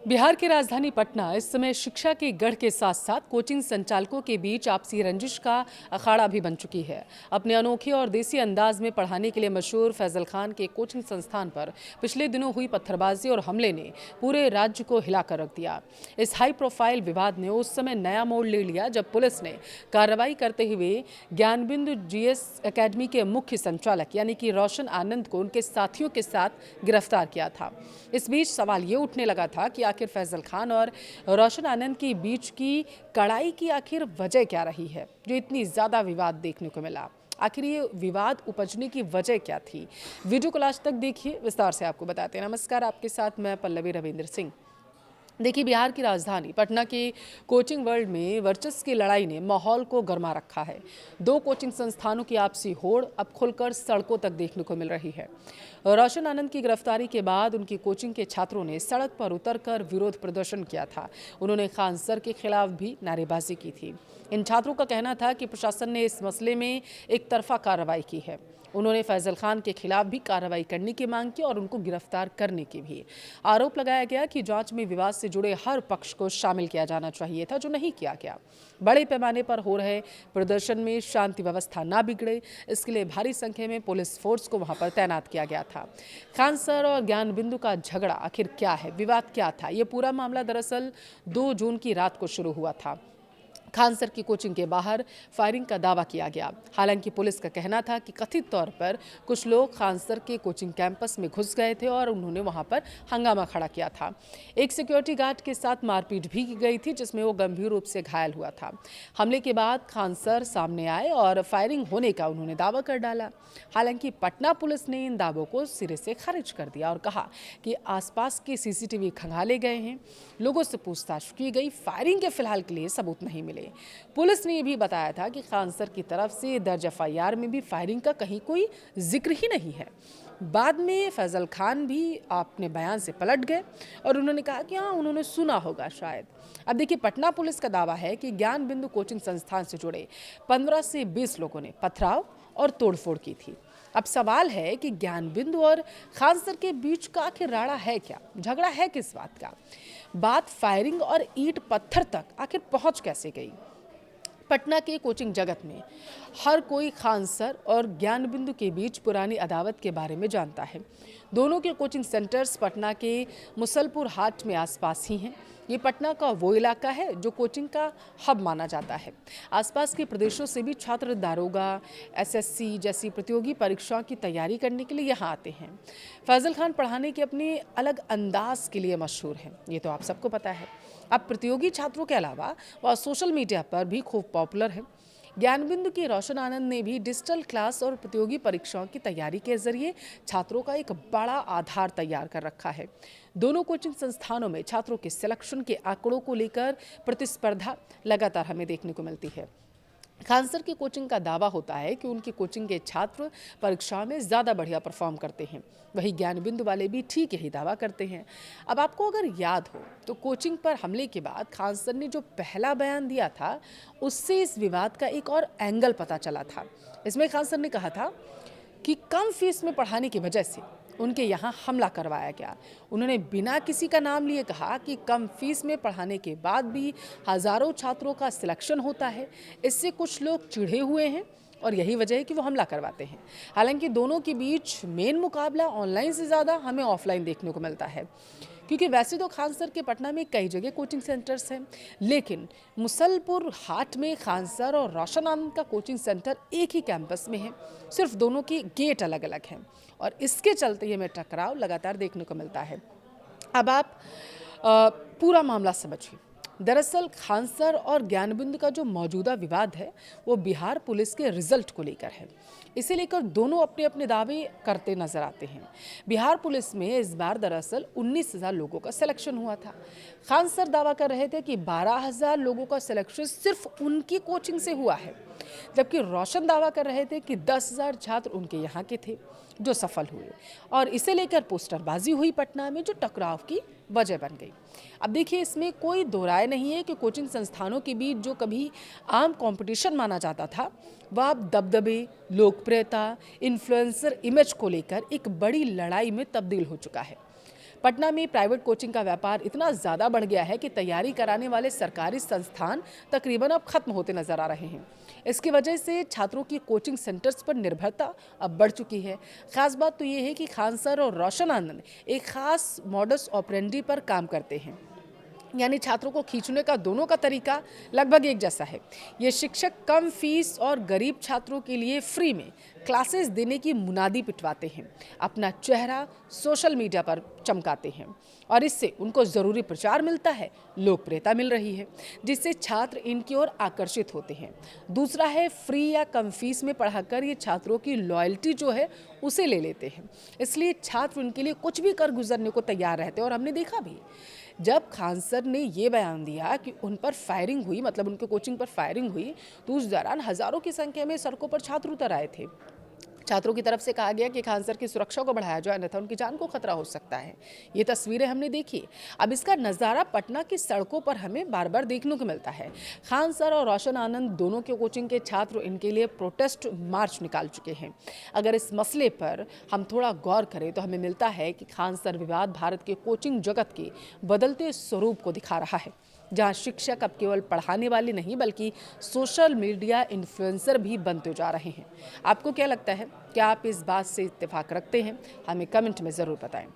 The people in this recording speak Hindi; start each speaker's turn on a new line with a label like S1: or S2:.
S1: बिहार की राजधानी पटना इस समय शिक्षा के गढ़ के साथ साथ कोचिंग संचालकों के बीच आपसी रंजिश का अखाड़ा भी बन चुकी है। अपने अनोखे और देसी अंदाज में पढ़ाने के लिए मशहूर फैजल खान के कोचिंग संस्थान पर पिछले दिनों हुई पत्थरबाजी और हमले ने पूरे राज्य को हिलाकर रख दिया। इस हाई प्रोफाइल विवाद ने उस समय नया मोड़ ले लिया जब पुलिस ने कार्रवाई करते हुए ज्ञानबिंदु जीएस एकेडमी के मुख्य संचालक यानी कि रोशन आनंद को उनके साथियों के साथ गिरफ्तार किया था। इस बीच सवाल ये उठने लगा था कि आखिर फैजल खान और रोशन आनंद के बीच की कड़ाई की आखिर वजह क्या रही है जो इतनी ज्यादा विवाद देखने को मिला। आखिर ये विवाद उपजने की वजह क्या थी, वीडियो को लास्ट तक देखिए, विस्तार से आपको बताते हैं। नमस्कार, आपके साथ मैं पल्लवी रविंद्र सिंह। देखिए, बिहार की राजधानी पटना के कोचिंग वर्ल्ड में वर्चस्व की लड़ाई ने माहौल को गर्मा रखा है। दो कोचिंग संस्थानों की आपसी होड़ अब खुलकर सड़कों तक देखने को मिल रही है। रोशन आनंद की गिरफ्तारी के बाद उनकी कोचिंग के छात्रों ने सड़क पर उतरकर विरोध प्रदर्शन किया था। उन्होंने खान सर के खिलाफ भी नारेबाजी की थी। इन छात्रों का कहना था कि प्रशासन ने इस मसले में एक तरफा कार्रवाई की है। उन्होंने फैजल खान के खिलाफ भी कार्रवाई करने की मांग की और उनको गिरफ्तार करने की भी। आरोप लगाया गया कि जांच में विवाद से जुड़े हर पक्ष को शामिल किया जाना चाहिए था, जो नहीं किया गया। बड़े पैमाने पर हो रहे प्रदर्शन में शांति व्यवस्था ना बिगड़े, इसके लिए भारी संख्या में पुलिस फोर्स को वहां पर तैनात किया गया था। खान सर और ज्ञानबिंदु का झगड़ा आखिर क्या है, विवाद क्या था? ये पूरा मामला दरअसल 2 जून की रात को शुरू हुआ था। खान सर की कोचिंग के बाहर फायरिंग का दावा किया गया। हालांकि पुलिस का कहना था कि कथित तौर पर कुछ लोग खान सर के कोचिंग कैंपस में घुस गए थे और उन्होंने वहां पर हंगामा खड़ा किया था। एक सिक्योरिटी गार्ड के साथ मारपीट भी की गई थी, जिसमें वो गंभीर रूप से घायल हुआ था। हमले के बाद खान सर सामने आए और फायरिंग होने का उन्होंने दावा कर डाला। हालांकि पटना पुलिस ने इन दावों को सिरे से खारिज कर दिया और कहा कि आसपास के सीसीटीवी खंगाले गए हैं, लोगों से पूछताछ की गई, फायरिंग के फिलहाल के लिए सबूत नहीं मिले। पुलिस ने यह भी बताया था कि खान सर की तरफ से दर्ज एफआईआर में भी फायरिंग का कहीं कोई जिक्र ही नहीं है। बाद में फैजल खान भी अपने बयान से पलट गए और उन्होंने कहा कि हाँ, उन्होंने सुना होगा शायद। अब देखिए, पटना पुलिस का दावा है कि ज्ञानबिंदु कोचिंग संस्थान से जुड़े 15 से 20 लोगों ने पथराव और तोड़फोड़ की थी। अब सवाल है कि ज्ञानबिंदु और खान सर के बीच का आखिर राड़ा है क्या, झगड़ा है किस बात का? बात फायरिंग और ईंट पत्थर तक आखिर पहुंच कैसे गई? पटना के कोचिंग जगत में हर कोई खान सर और ज्ञानबिंदु के बीच पुरानी अदावत के बारे में जानता है। दोनों के कोचिंग सेंटर्स पटना के मुसलपुर हाट में आसपास ही हैं। ये पटना का वो इलाका है जो कोचिंग का हब माना जाता है। आसपास के प्रदेशों से भी छात्र दारोगा, एसएससी जैसी प्रतियोगी परीक्षाओं की तैयारी करने के लिए यहाँ आते हैं। फैजल खान पढ़ाने के अपने अलग अंदाज के लिए मशहूर हैं, ये तो आप सबको पता है। अब प्रतियोगी छात्रों के अलावा वह सोशल मीडिया पर भी खूब पॉपुलर है। ज्ञानबिंदु के रोशन आनंद ने भी डिजिटल क्लास और प्रतियोगी परीक्षाओं की तैयारी के जरिए छात्रों का एक बड़ा आधार तैयार कर रखा है। दोनों कोचिंग संस्थानों में छात्रों के सिलेक्शन के आंकड़ों को लेकर प्रतिस्पर्धा लगातार हमें देखने को मिलती है। खान सर की कोचिंग का दावा होता है कि उनकी कोचिंग के छात्र परीक्षा में ज़्यादा बढ़िया परफॉर्म करते हैं। वहीं ज्ञानबिंदु वाले भी ठीक यही दावा करते हैं। अब आपको अगर याद हो तो कोचिंग पर हमले के बाद खान सर ने जो पहला बयान दिया था, उससे इस विवाद का एक और एंगल पता चला था। इसमें खान सर ने कहा था कि कम फीस में पढ़ाने की वजह से उनके यहाँ हमला करवाया गया। उन्होंने बिना किसी का नाम लिए कहा कि कम फीस में पढ़ाने के बाद भी हजारों छात्रों का सिलेक्शन होता है, इससे कुछ लोग चिढ़े हुए हैं और यही वजह है कि वो हमला करवाते हैं। हालांकि दोनों के बीच मेन मुकाबला ऑनलाइन से ज़्यादा हमें ऑफलाइन देखने को मिलता है, क्योंकि वैसे तो खान सर के पटना में कई जगह कोचिंग सेंटर्स हैं, लेकिन मुसलपुर हाट में खान सर और रोशन आनंद का कोचिंग सेंटर एक ही कैंपस में है। सिर्फ दोनों की गेट अलग अलग हैं और इसके चलते ये में टकराव लगातार देखने को मिलता है। अब आप पूरा मामला समझिए। दरअसल खान सर और ज्ञानबिंदु का जो मौजूदा विवाद है वो बिहार पुलिस के रिजल्ट को लेकर है। इसे लेकर दोनों अपने अपने दावे करते नजर आते हैं। बिहार पुलिस में इस बार दरअसल 19,000 लोगों का सिलेक्शन हुआ था। खान सर दावा कर रहे थे कि 12,000 लोगों का सिलेक्शन सिर्फ उनकी कोचिंग से हुआ है, जबकि रोशन दावा कर रहे थे कि 10,000 छात्र उनके यहाँ के थे जो सफल हुए और इसे लेकर पोस्टरबाजी हुई पटना में, जो टकराव की वजह बन गई। अब देखिए, इसमें कोई दो राय नहीं है कि कोचिंग संस्थानों के बीच जो कभी आम कंपटीशन माना जाता था, वह अब दबदबे, लोकप्रियता, इन्फ्लुएंसर इमेज को लेकर एक बड़ी लड़ाई में तब्दील हो चुका है। पटना में प्राइवेट कोचिंग का व्यापार इतना ज़्यादा बढ़ गया है कि तैयारी कराने वाले सरकारी संस्थान तकरीबन अब खत्म होते नजर आ रहे हैं। इसकी वजह से छात्रों की कोचिंग सेंटर्स पर निर्भरता अब बढ़ चुकी है। खास बात तो ये है कि खान सर और रोशन आनंद एक खास मॉडस ऑपरेंडी पर काम करते हैं, यानी छात्रों को खींचने का दोनों का तरीका लगभग एक जैसा है। ये शिक्षक कम फीस और गरीब छात्रों के लिए फ्री में क्लासेस देने की मुनादी पिटवाते हैं, अपना चेहरा सोशल मीडिया पर चमकाते हैं और इससे उनको ज़रूरी प्रचार मिलता है, लोकप्रियता मिल रही है, जिससे छात्र इनकी ओर आकर्षित होते हैं। दूसरा है फ्री या कम फीस में पढ़ाकर ये छात्रों की लॉयल्टी जो है उसे ले लेते हैं, इसलिए छात्र उनके लिए कुछ भी कर गुजरने को तैयार रहते हैं। और हमने देखा भी, जब खान सर ने ये बयान दिया कि उन पर फायरिंग हुई, मतलब उनके कोचिंग पर फायरिंग हुई, तो उस दौरान हज़ारों की संख्या में सड़कों पर छात्र उतर आए थे। छात्रों की तरफ से कहा गया कि खान सर की सुरक्षा को बढ़ाया जाए, अन्यथा उनकी जान को खतरा हो सकता है। ये तस्वीरें हमने देखी। अब इसका नज़ारा पटना की सड़कों पर हमें बार बार देखने को मिलता है। खान सर और रोशन आनंद दोनों के कोचिंग के छात्र इनके लिए प्रोटेस्ट मार्च निकाल चुके हैं। अगर इस मसले पर हम थोड़ा गौर करें तो हमें मिलता है कि खान सर विवाद भारत के कोचिंग जगत के बदलते स्वरूप को दिखा रहा है, जहां शिक्षक अब केवल पढ़ाने वाले नहीं बल्कि सोशल मीडिया इन्फ्लुएंसर भी बनते जा रहे हैं। आपको क्या लगता है? क्या आप इस बात से इत्तेफाक रखते हैं? हमें कमेंट में ज़रूर बताएं।